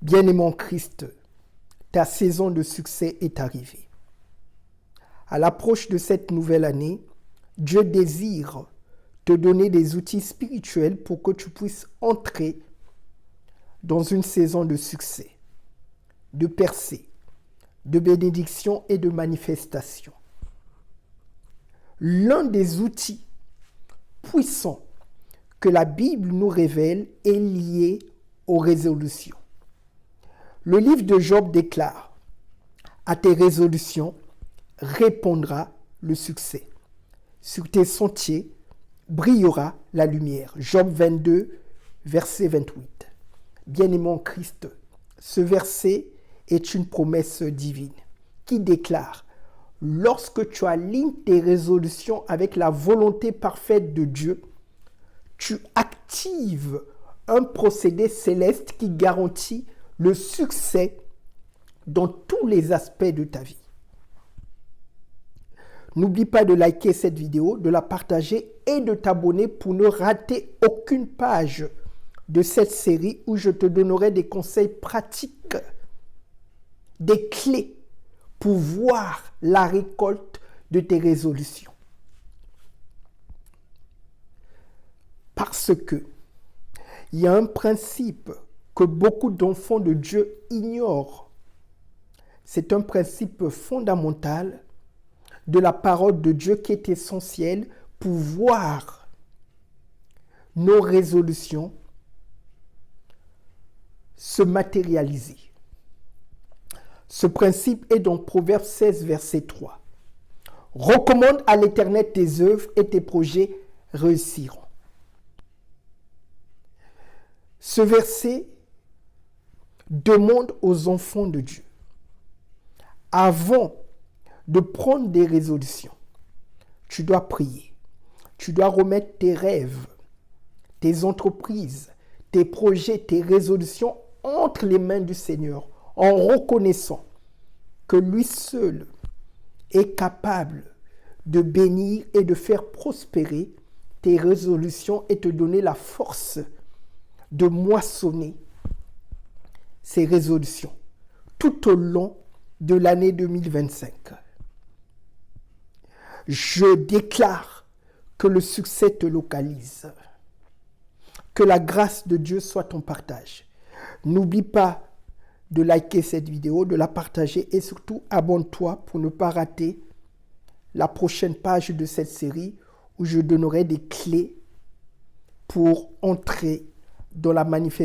Bien-aimé en Christ, ta saison de succès est arrivée. À l'approche de cette nouvelle année, Dieu désire te donner des outils spirituels pour que tu puisses entrer dans une saison de succès, de percée, de bénédiction et de manifestation. L'un des outils puissants que la Bible nous révèle est lié aux résolutions. Le livre de Job déclare: à tes résolutions répondra le succès. Sur tes sentiers brillera la lumière. Job 22, verset 28. Bien-aimé en Christ, ce verset est une promesse divine qui déclare: lorsque tu alignes tes résolutions avec la volonté parfaite de Dieu, tu actives un procédé céleste qui garantit le succès dans tous les aspects de ta vie. N'oublie pas de liker cette vidéo, de la partager et de t'abonner pour ne rater aucune page de cette série où je te donnerai des conseils pratiques, des clés pour voir la récolte de tes résolutions. Parce que il y a un principe que beaucoup d'enfants de Dieu ignorent. C'est un principe fondamental de la parole de Dieu qui est essentiel pour voir nos résolutions se matérialiser. Ce principe est dans Proverbe 16, verset 3. Recommande à l'Éternel tes œuvres et tes projets réussiront. Ce verset demande aux enfants de Dieu, avant de prendre des résolutions, tu dois prier. Tu dois remettre tes rêves, tes entreprises, tes projets, tes résolutions entre les mains du Seigneur, en reconnaissant que lui seul est capable de bénir et de faire prospérer tes résolutions et te donner la force de moissonner ces résolutions tout au long de l'année 2025. Je déclare que le succès te localise. Que la grâce de Dieu soit ton partage. N'oublie pas de liker cette vidéo, de la partager et surtout abonne-toi pour ne pas rater la prochaine page de cette série où je donnerai des clés pour entrer dans la manifestation